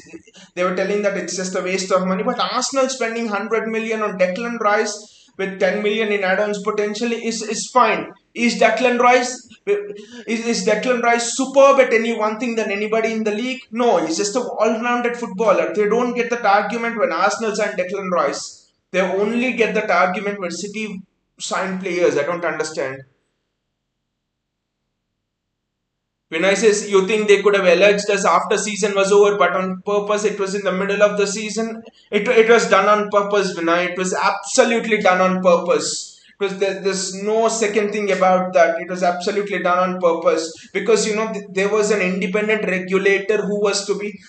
They were telling that it's just a waste of money, but Arsenal spending 100 million on Declan Rice with 10 million in add-ons potentially is fine. Is Declan Rice superb at any one thing than anybody in the league? No, he's just a all-rounded footballer. They don't get that argument when Arsenal signed Declan Rice. They only get that argument when City signed players. I don't understand. Vinay says, you think they could have alleged us after season was over, but on purpose it was in the middle of the season? It was done on purpose, Vinay. It was absolutely done on purpose. Because there's no second thing about that. It was absolutely done on purpose. Because, there was an independent regulator who was to be,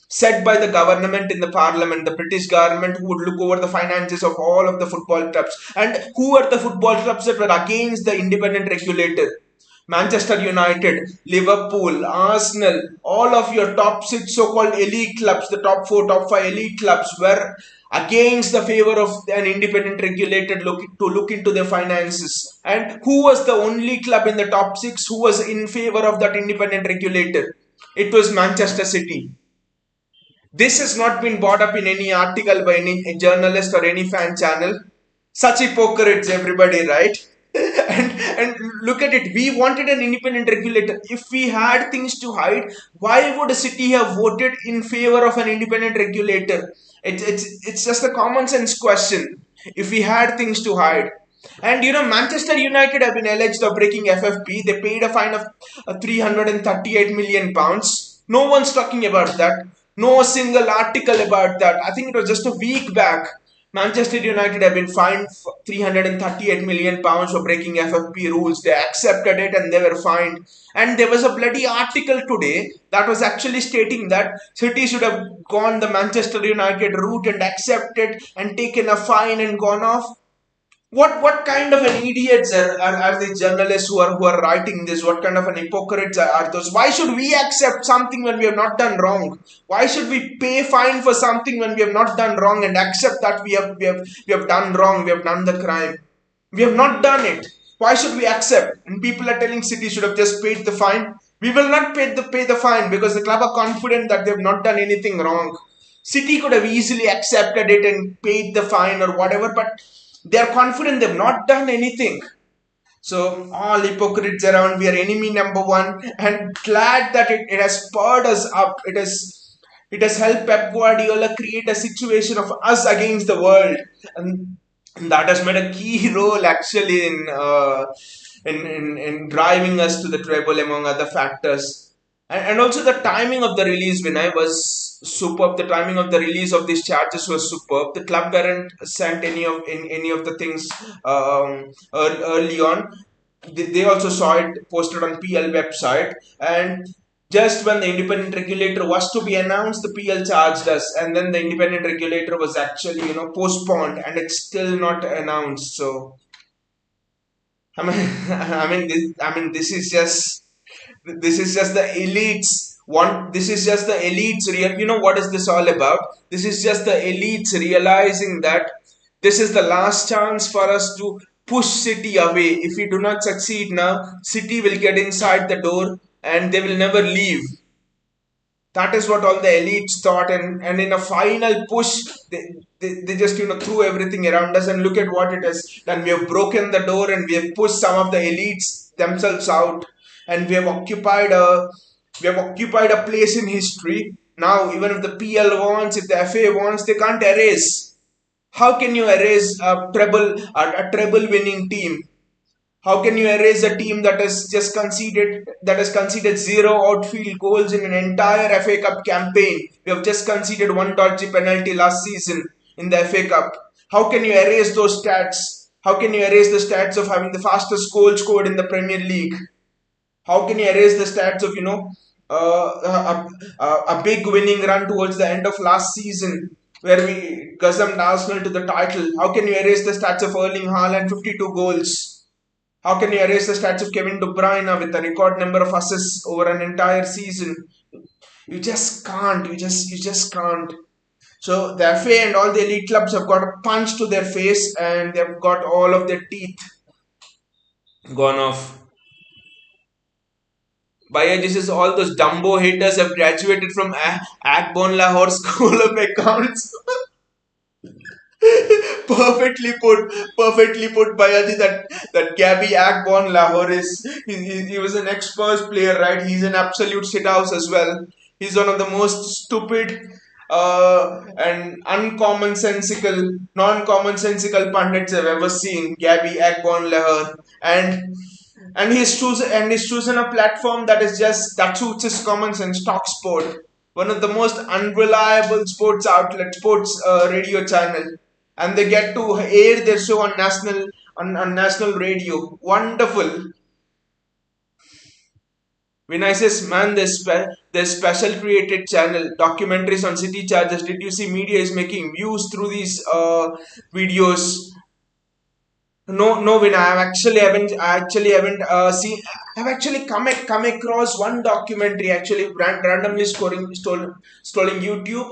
set by the government in the parliament, the British government, who would look over the finances of all of the football clubs. And who are the football clubs that were against the independent regulator? Manchester United, Liverpool, Arsenal, all of your top six so-called elite clubs, the top four, top five elite clubs were against the favor of an independent regulator to look into their finances. And who was the only club in the top six who was in favor of that independent regulator? It was Manchester City. This has not been brought up in any article by any journalist or any fan channel. Such hypocrites, everybody, right? and look at it. We wanted an independent regulator. If we had things to hide, why would a city have voted in favor of an independent regulator? It's just a common sense question. If we had things to hide. And Manchester United have been alleged of breaking FFP. They paid a fine of 338 million pounds. No one's talking about that. No single article about that. I think it was just a week back. Manchester United have been fined for 338 million pounds for breaking FFP rules. They accepted it and they were fined. And there was a bloody article today that was actually stating that City should have gone the Manchester United route and accepted and taken a fine and gone off. What kind of an idiots are the journalists who are writing this? What kind of an hypocrites are those? Why should we accept something when we have not done wrong? Why should we pay fine for something when we have not done wrong and accept that we have done wrong, we have done the crime? We have not done it. Why should we accept? And people are telling City should have just paid the fine. We will not pay the fine because the club are confident that they have not done anything wrong. City could have easily accepted it and paid the fine or whatever, but they are confident they've not done anything. So all hypocrites around, we are enemy number one, and glad that it has spurred us up. It has helped Pep Guardiola create a situation of us against the world, and that has made a key role actually in driving us to the treble among other factors. And also the timing of the release, Vinay, was superb. The timing of the release of these charges was superb. The club weren't sent any of the things early on. They also saw it posted on PL website, and just when the independent regulator was to be announced, the PL charged us, and then the independent regulator was actually postponed, and it's still not announced. So I mean, this is just the elites. This is just the elites. You know what is this all about? This is just the elites realizing that this is the last chance for us to push City away. If we do not succeed now, City will get inside the door and they will never leave. That is what all the elites thought, and in a final push, they just threw everything around us. And look at what it has done. We have broken the door and we have pushed some of the elites themselves out, and we have occupied a place in history. Now, even if the PL wants, if the FA wants, they can't erase. How can you erase a treble winning team? How can you erase a team that has conceded zero outfield goals in an entire FA Cup campaign? We have just conceded one dodgy penalty last season in the FA Cup. How can you erase those stats? How can you erase the stats of having the fastest goal scored in the Premier League? How can you erase the stats of a big winning run towards the end of last season where we gazummed Arsenal to the title? How can you erase the stats of Erling Haaland 52 goals? How can you erase the stats of Kevin De Bruyne with a record number of assists over an entire season? You just can't. You just can't. So the FA and all the elite clubs have got a punch to their face and they've got all of their teeth gone off. Biology says all those Dumbo haters have graduated from Agbon Lahore School of Accounts. Perfectly put by Adi, that Gabby Agbon Lahore he was an ex-Spurs player, right? He's an absolute shithouse as well. He's one of the most stupid and non-commonsensical pundits I've ever seen. Gabby Agbon Lahore, and he's chosen a platform that suits his common sense. Talk Sport, one of the most unreliable sports radio channel, and they get to air their show on national radio. Wonderful. When I says, man, there's special created channel documentaries on city charges. Did you see media is making views through these videos? No, no, Vin. I actually haven't seen. I've actually come across one documentary actually randomly scrolling YouTube.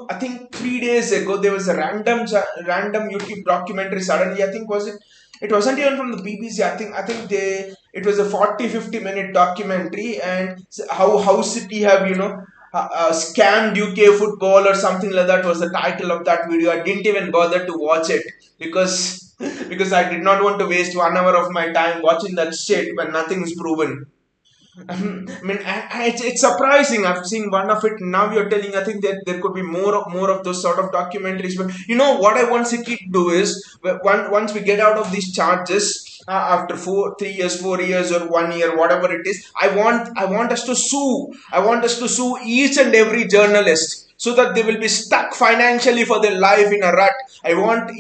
I think 3 days ago there was a random YouTube documentary. Suddenly, I think it wasn't even from the BBC. I think it was a 40-50 minute documentary, and how City have scammed UK football or something like that was the title of that video. I didn't even bother to watch it because because I did not want to waste 1 hour of my time watching that shit when nothing is proven. It's surprising. I've seen one of it. Now you're telling. I think that there could be more of those sort of documentaries. But you know what I want City to do is once we get out of these charges after 3 years, 4 years, or 1 year, whatever it is. I want us to sue. I want us to sue each and every journalist. so that they will be stuck financially for their life in a rut. I want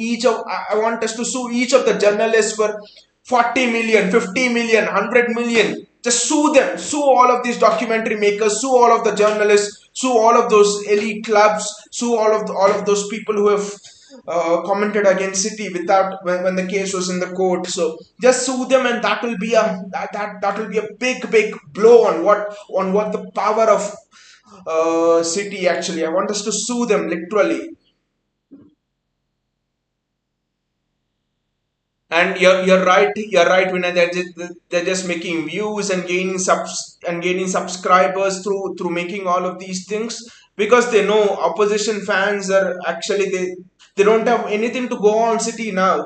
us to sue each of the journalists for 40 million, 50 million, 100 million. Just sue them, sue all of these documentary makers, sue all of the journalists, sue all of those elite clubs, sue all of those people who have commented against City without when the case was in the court. So just sue them, and that will be that will be a big blow on what the power of City actually. I want us to sue them literally. And you're right, Vinay. They're just making views and gaining subscribers through making all of these things, because they know opposition fans are actually they don't have anything to go on City now,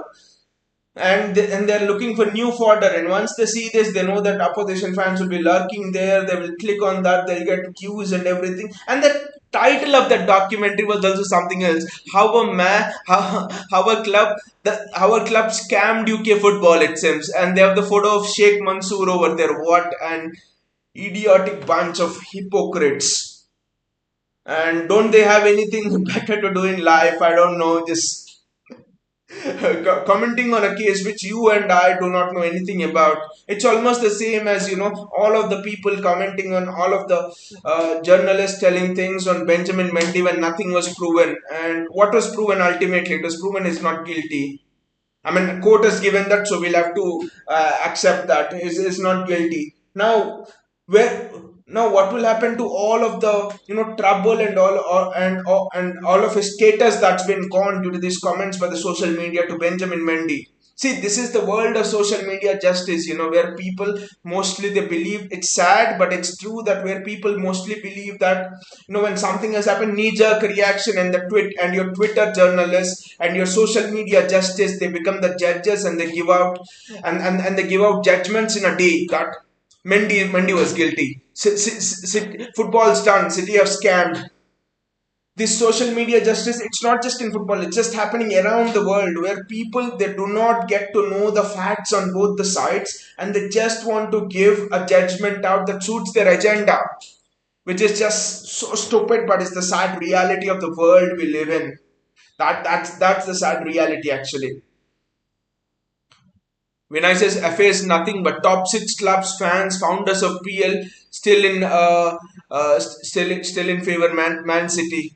and they're looking for new fodder. And once they see this, they know that opposition fans will be lurking there. They will click on that. They'll get views and everything. And the title of that documentary was also something else. How a club how a club scammed UK football, it seems. And they have the photo of Sheikh Mansour over there. What an idiotic bunch of hypocrites. And don't they have anything better to do in life? I don't know. Just commenting on a case which you and I do not know anything about. It's almost the same as, all of the people commenting on all of the journalists telling things on Benjamin Mendy when nothing was proven. And what was proven ultimately? It was proven he's not guilty. I mean, court has given that, so we'll have to accept that is not guilty. Where now, what will happen to all of the trouble and all of his status that's been gone due to these comments by the social media to Benjamin Mendy? See, this is the world of social media justice, where people mostly they believe it's sad, but it's true that where people mostly believe that, when something has happened, knee jerk reaction, and your Twitter journalists and your social media justice, they become the judges, and they give out and they give out judgments in a day that Mendy was guilty. Football's done. City have scammed. This social media justice, it's not just in football, it's just happening around the world, where people, they do not get to know the facts on both the sides, and they just want to give a judgment out that suits their agenda, which is just so stupid, but it's the sad reality of the world we live in. That's the sad reality actually. When I says FA is nothing but top six clubs, fans, founders of PL, still in favor Man City.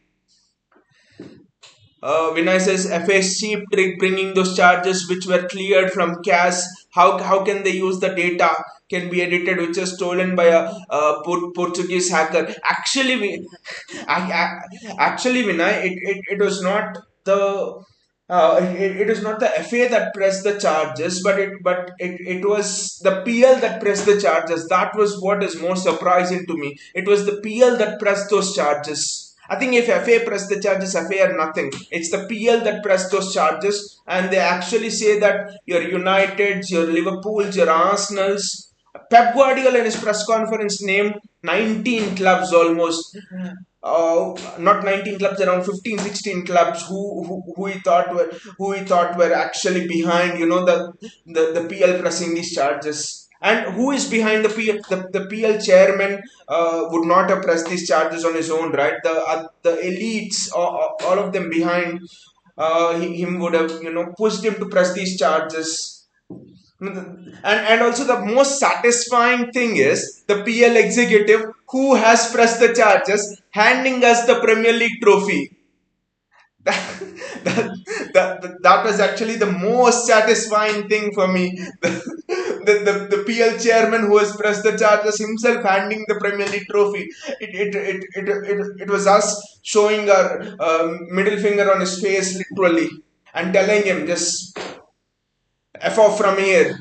Vinay says FA cheap trick, bringing those charges which were cleared from cash. How can they use the data? Can be edited, which is stolen by a Portuguese hacker. Actually, Vinay, it was not the it is not the FA that pressed the charges, it was the PL that pressed the charges. That was what is more surprising to me. It was the PL that pressed those charges. I think if FA pressed the charges, FA are nothing. It's the PL that pressed those charges, and they actually say that your Uniteds, your Liverpools, your Arsenals. Pep Guardiola in his press conference named 19 clubs almost. Not 19 clubs, around 15, 16 clubs who he thought were actually behind, the PL pressing these charges. And who is behind the PL? The PL chairman would not have pressed these charges on his own, right? The elites, all of them behind him would have, pushed him to press these charges. And also the most satisfying thing is the PL executive who has pressed the charges handing us the Premier League trophy. That was actually the most satisfying thing for me. The PL chairman who has pressed the charges himself handing the Premier League trophy. It was us showing our middle finger on his face literally, and telling him just F off from here.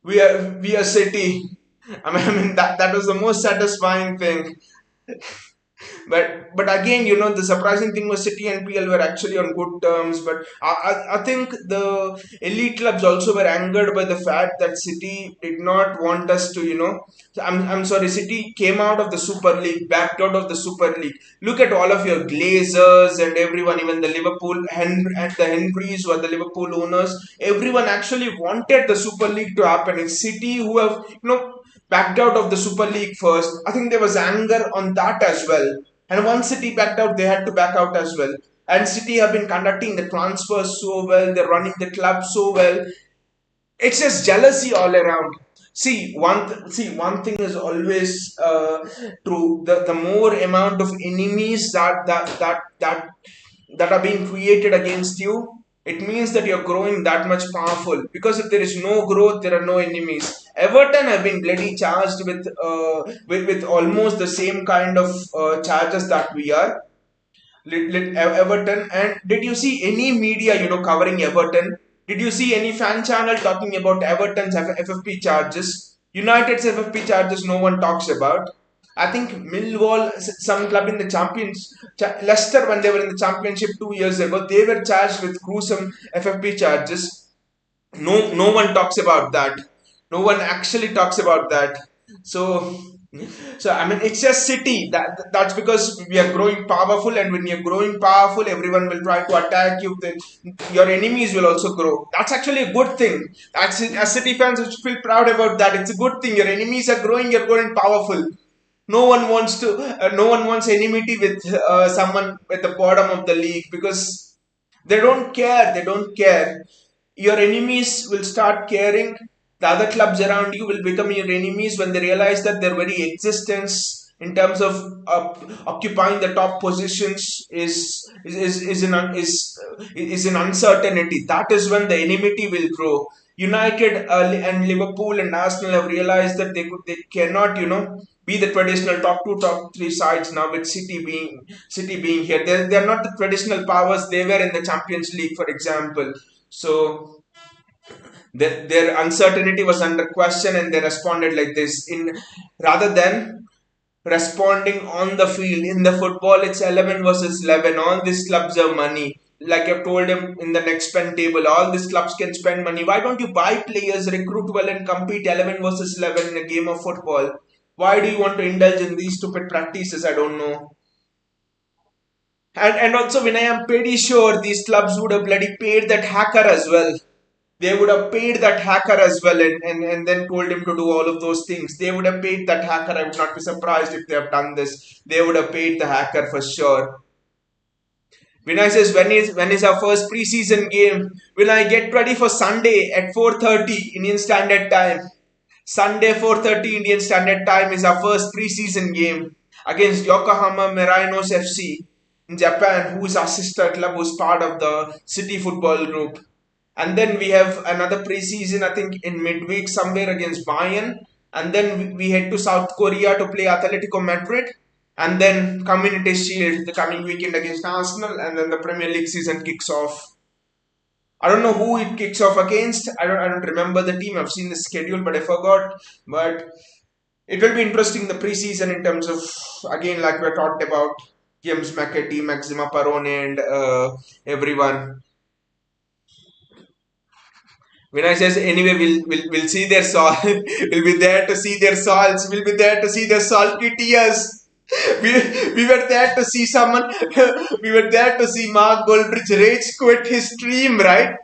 We are City. I mean that was the most satisfying thing. But again, the surprising thing was City and PL were actually on good terms. But I think the elite clubs also were angered by the fact that City did not want us to, I'm sorry, City came out of the Super League, backed out of the Super League. Look at all of your Glazers and everyone, even the and the Henrys who are the Liverpool owners. Everyone actually wanted the Super League to happen. It's City who have, backed out of the Super League first. I think there was anger on that as well. And once City backed out, they had to back out as well. And City have been conducting the transfers so well, they're running the club so well. It's just jealousy all around. One thing is always true. The more amount of enemies that are being created against you, it means that you're growing that much powerful. Because if there is no growth, there are no enemies. Everton have been bloody charged with almost the same kind of charges that we are. Everton. And did you see any media, covering Everton? Did you see any fan channel talking about Everton's FFP charges? United's FFP charges no one talks about. I think Millwall, some club in the Champions, Leicester, when they were in the Championship 2 years ago, they were charged with gruesome FFP charges. No one talks about that. No one actually talks about that. So I mean, it's just City. That's because we are growing powerful, and when you're growing powerful, everyone will try to attack you. Your enemies will also grow. That's actually a good thing. As City fans, we should feel proud about that. It's a good thing. Your enemies are growing. You're growing powerful. No one wants enmity with someone at the bottom of the league, because they don't care. Your enemies will start caring. The other clubs around you will become your enemies when they realize that their very existence, in terms of occupying the top positions, is in uncertainty. That is when the enmity will grow. United and Liverpool and Arsenal have realized that they cannot, be the traditional top two, top three sides now, with City being here. They're not the traditional powers they were in the Champions League, for example. So their uncertainty was under question, and they responded like this. In Rather than responding on the field, in the football, it's 11 versus 11. All these clubs have money. Like I've told him in the next pen table, all these clubs can spend money. Why don't you buy players, recruit well, and compete 11 versus 11 in a game of football? Why do you want to indulge in these stupid practices? I don't know. And also, when I am pretty sure these clubs would have bloody paid that hacker as well. They would have paid that hacker as well, and then told him to do all of those things. They would have paid that hacker. I would not be surprised if they have done this. They would have paid the hacker for sure. Vinay says, when is our first preseason game? Will I get ready for Sunday at 4:30 Indian Standard Time? Sunday 4:30 Indian Standard Time is our first preseason game against Yokohama Marinos FC in Japan, who is our sister club, who's part of the City Football Group. And then we have another preseason, I think, in midweek somewhere against Bayern. And then we head to South Korea to play Atletico Madrid. And then Community Shield the coming weekend against Arsenal. And then the Premier League season kicks off. I don't know who it kicks off against. I don't remember the team. I've seen the schedule, but I forgot. But it will be interesting, the preseason, in terms of, again, like we talked about, James McAtee, Maxima Parone, and everyone. Vinay says, anyway, we'll see their salt. We'll be there to see their salts. We'll be there to see their salty tears. We, we were there to see someone. We were there to see Mark Goldbridge rage quit his stream, right?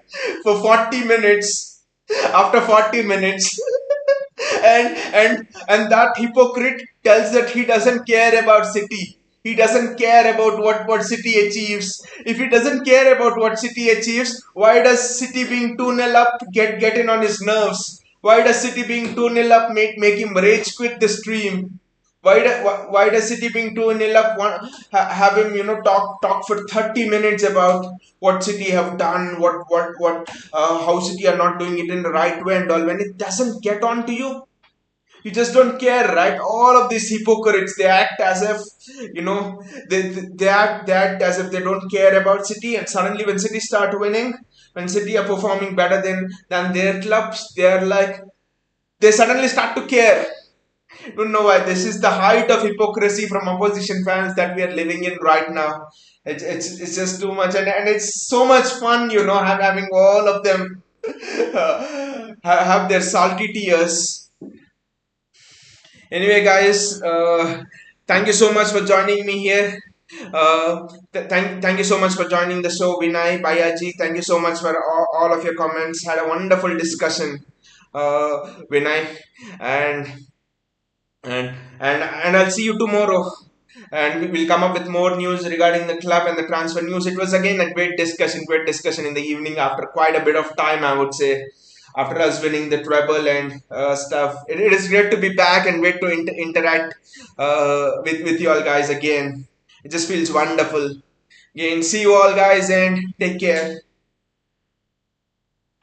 For 40 minutes. After 40 minutes. And that hypocrite tells that he doesn't care about City. He doesn't care about what City achieves. If he doesn't care about what City achieves, why does City being 2-0 up get in on his nerves? Why does City being 2-0 up make him rage quit the stream? Why does City being 2-0 up have him, talk for 30 minutes about what City have done, how City are not doing it in the right way and all, when it doesn't get on to you? You just don't care, right? All of these hypocrites, they act as if, they act as if they don't care about City, and suddenly when City start winning, when City are performing better than their clubs, they suddenly start to care. Don't know why. This is the height of hypocrisy from opposition fans that we are living in right now. It's just too much, and it's so much fun, having all of them have their salty tears. Anyway, guys, thank you so much for joining me here. Thank you so much for joining the show, Vinay, Bayaji. Thank you so much for all of your comments. Had a wonderful discussion, Vinay, and and I'll see you tomorrow. and we will come up with more news regarding the club and the transfer news. It was again a great discussion in the evening after quite a bit of time, I would say, after us winning the treble and stuff. It is great to be back and great to interact with you all guys again. It just feels wonderful. Again, see you all guys and take care.